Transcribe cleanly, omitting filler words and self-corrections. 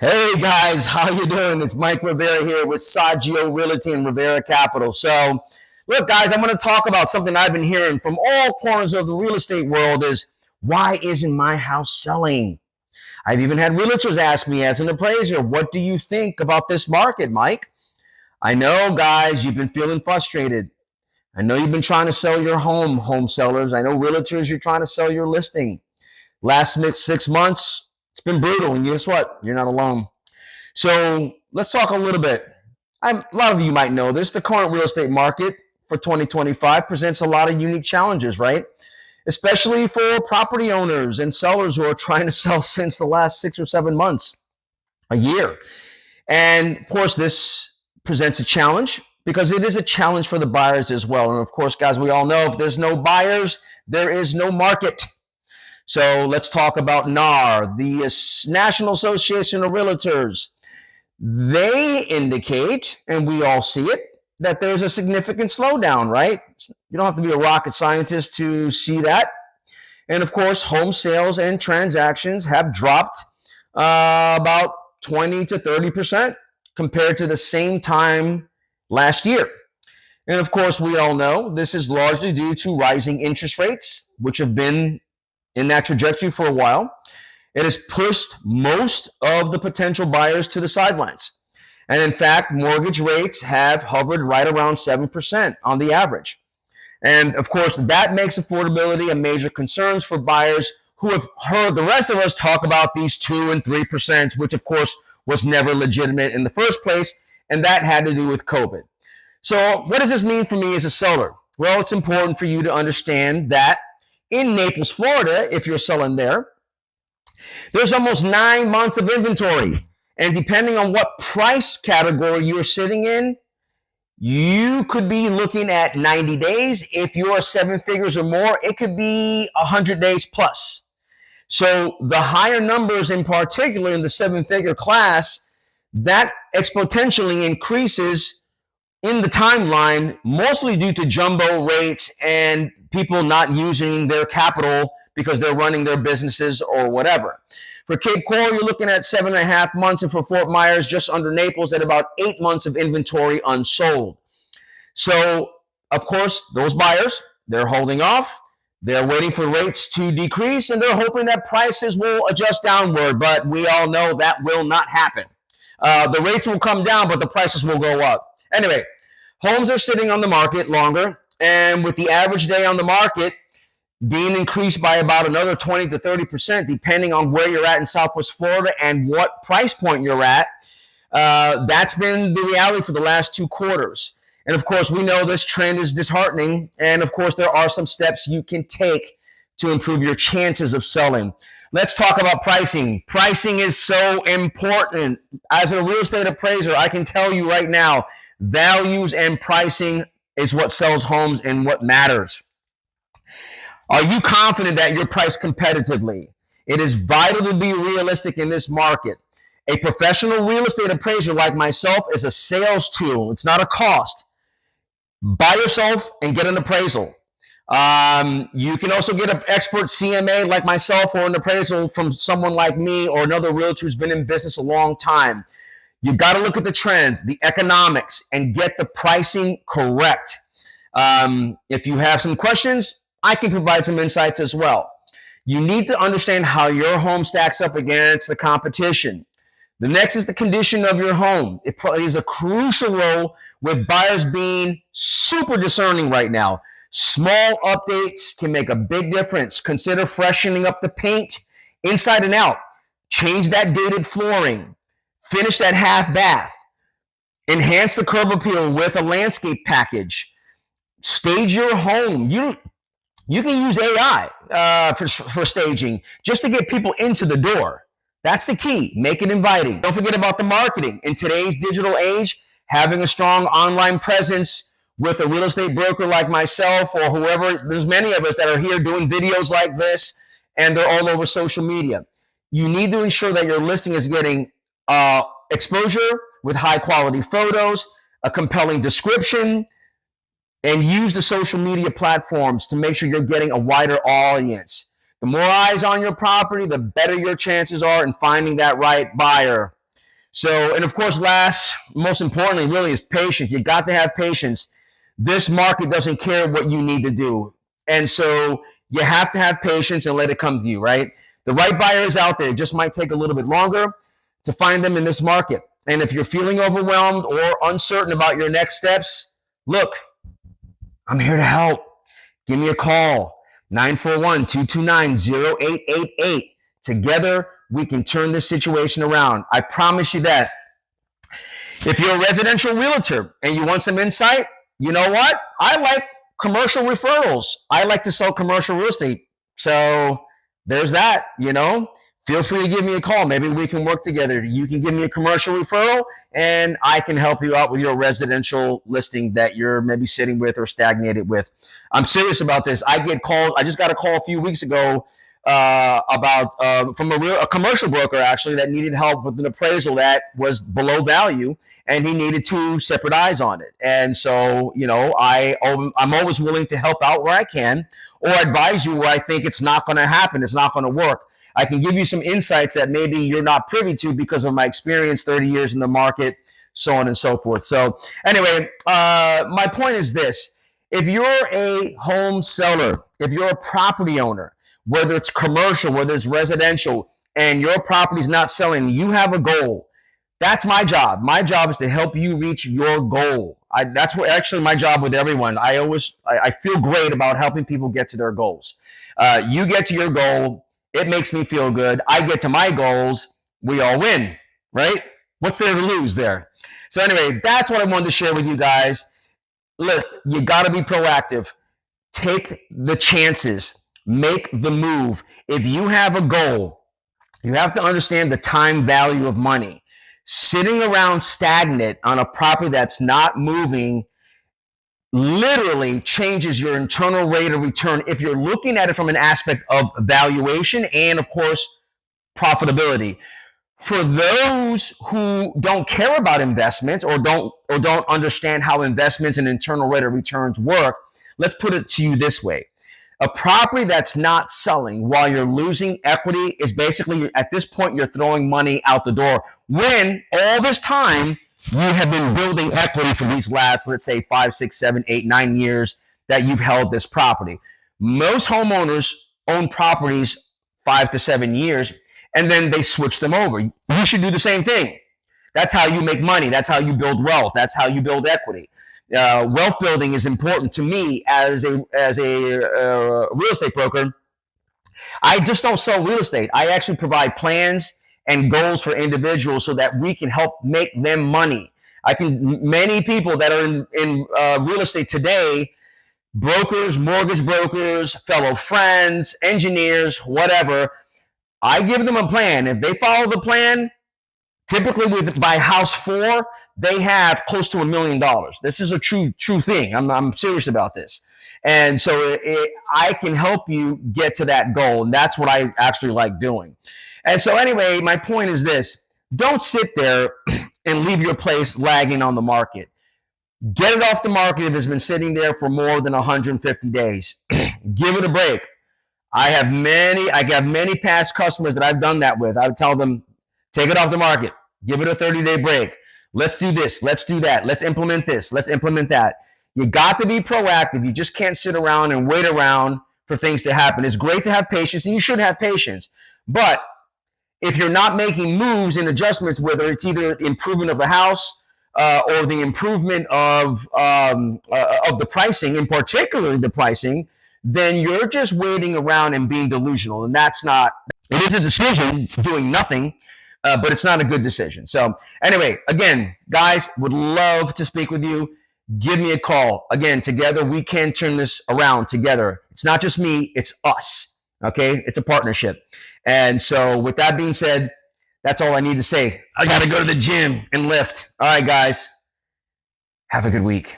Hey guys, how you doing? It's Mike Rivera here with Saggio Realty and Rivera Capital. So, look guys, I'm going to talk about something I've been hearing from all corners of the real estate world is why isn't my house selling? I've even had realtors ask me as an appraiser, what do you think about this market, Mike? I know guys, you've been feeling frustrated. I know you've been trying to sell your home sellers. I know realtors, you're trying to sell your listing. Last 6 months, it's been brutal. And guess what? You're not alone. So let's talk a little bit. A lot of you might know this. The current real estate market for 2025 presents a lot of unique challenges, right? Especially for property owners and sellers who are trying to sell since the last 6 or 7 months, a year. And of course, this presents a challenge because it is a challenge for the buyers as well. And of course, guys, we all know if there's no buyers, there is no market. So let's talk about NAR, the National Association of Realtors. They indicate, and we all see it, that there's a significant slowdown, right? You don't have to be a rocket scientist to see that. And of course, home sales and transactions have dropped about 20 to 30% compared to the same time last year. And of course, we all know this is largely due to rising interest rates, which have been in that trajectory for a while. It has pushed most of the potential buyers to the sidelines. And in fact, mortgage rates have hovered right around 7% on the average. And of course, that makes affordability a major concern for buyers who have heard the rest of us talk about these 2 and 3%, which of course was never legitimate in the first place. And that had to do with COVID. So what does this mean for me as a seller? Well, it's important for you to understand that in Naples, Florida, if you're selling there, there's almost 9 months of inventory. And depending on what price category you're sitting in, you could be looking at 90 days. If you're 7 figures or more, it could be 100 days plus. So the higher numbers in particular in the 7-figure class, that exponentially increases in the timeline, mostly due to jumbo rates and people not using their capital because they're running their businesses or whatever. For Cape Coral, you're looking at 7.5 months, and for Fort Myers, just under Naples, at about 8 months of inventory unsold. So, of course, those buyers, they're holding off. They're waiting for rates to decrease, and they're hoping that prices will adjust downward, but we all know that will not happen. The rates will come down, but the prices will go up. Anyway, homes are sitting on the market longer, and with the average day on the market being increased by about another 20 to 30%, depending on where you're at in Southwest Florida and what price point you're at, that's been the reality for the last 2 quarters. And of course, we know this trend is disheartening. And of course, there are some steps you can take to improve your chances of selling. Let's talk about pricing. Pricing is so important. As a real estate appraiser, I can tell you right now, values and pricing is what sells homes and what matters. Are you confident that you're priced competitively? It is vital to be realistic in this market. A professional real estate appraiser like myself is a sales tool. It's not a cost. Buy yourself and get an appraisal. You can also get an expert CMA like myself or an appraisal from someone like me or another realtor who's been in business a long time. You got to look at the trends, the economics, and get the pricing correct. If you have some questions, I can provide some insights as well. You need to understand how your home stacks up against the competition. The next is the condition of your home. It plays a crucial role with buyers being super discerning right now. Small updates can make a big difference. Consider freshening up the paint inside and out. Change that dated flooring. Finish that half bath. Enhance the curb appeal with a landscape package. Stage your home. You can use AI for staging just to get people into the door. That's the key. Make it inviting. Don't forget about the marketing. In today's digital age, having a strong online presence with a real estate broker like myself or whoever, there's many of us that are here doing videos like this, and they're all over social media. You need to ensure that your listing is getting exposure with high quality photos, a compelling description, and use the social media platforms to make sure you're getting a wider audience. The more eyes on your property, the better your chances are in finding that right buyer. So, and of course, last, most importantly, really is patience. You got to have patience. This market doesn't care what you need to do. And so you have to have patience and let it come to you, right? The right buyer is out there. It just might take a little bit longer to find them in this market. And if you're feeling overwhelmed or uncertain about your next steps, look, I'm here to help. Give me a call, 941-229-0888. Together, we can turn this situation around. I promise you that. If you're a residential realtor and you want some insight, you know what? I like commercial referrals. I like to sell commercial real estate. So there's that, Feel free to give me a call. Maybe we can work together. You can give me a commercial referral and I can help you out with your residential listing that you're maybe sitting with or stagnated with. I'm serious about this. I get calls. I just got a call a few weeks ago from a commercial broker actually that needed help with an appraisal that was below value, and he needed two separate eyes on it. And so, I'm always willing to help out where I can or advise you where I think it's not going to happen. It's not going to work. I can give you some insights that maybe you're not privy to because of my experience, 30 years in the market, so on and so forth. So anyway, my point is this. If you're a home seller, if you're a property owner, whether it's commercial, whether it's residential, and your property's not selling, you have a goal. That's my job. My job is to help you reach your goal. That's what actually my job with everyone. I feel great about helping people get to their goals. You get to your goal. It makes me feel good. I get to my goals. We all win, right? What's there to lose there? So anyway, that's what I wanted to share with you guys. Look, you got to be proactive. Take the chances. Make the move. If you have a goal, you have to understand the time value of money. Sitting around stagnant on a property that's not moving literally changes your internal rate of return if you're looking at it from an aspect of valuation and, of course, profitability. For those who don't care about investments or don't understand how investments and internal rate of returns work, let's put it to you this way. A property that's not selling while you're losing equity is basically, at this point, you're throwing money out the door when all this time you have been building equity for these last, let's say, 5, 6, 7, 8, 9 years that you've held this property. Most homeowners own properties 5 to 7 years, and then they switch them over. You should do the same thing. That's how you make money. That's how you build wealth. That's how you build equity. Wealth building is important to me as a real estate broker. I just don't sell real estate. I actually provide plans and goals for individuals so that we can help make them money. Many people that are in real estate today, brokers, mortgage brokers, fellow friends, engineers, whatever, I give them a plan. If they follow the plan, typically by house 4, they have close to $1 million. This is a true thing. I'm serious about this. And so I can help you get to that goal. And that's what I actually like doing. And so anyway, my point is this. Don't sit there and leave your place lagging on the market. Get it off the market if it's been sitting there for more than 150 days. Give it a break. I got many past customers that I've done that with. I would tell them, take it off the market. Give it a 30-day break. Let's do this. Let's do that. Let's implement this. Let's implement that. You got to be proactive. You just can't sit around and wait around for things to happen. It's great to have patience, and you should have patience. But if you're not making moves and adjustments, whether it's either the improvement of the house or the improvement of the pricing, and particularly the pricing, then you're just waiting around and being delusional. And that's not, it is a decision doing nothing, but it's not a good decision. So anyway, again, guys, would love to speak with you. Give me a call. Again, together we can turn this around together. It's not just me, it's us. Okay? It's a partnership. And so with that being said, that's all I need to say. I got to go to the gym and lift. All right, guys. Have a good week.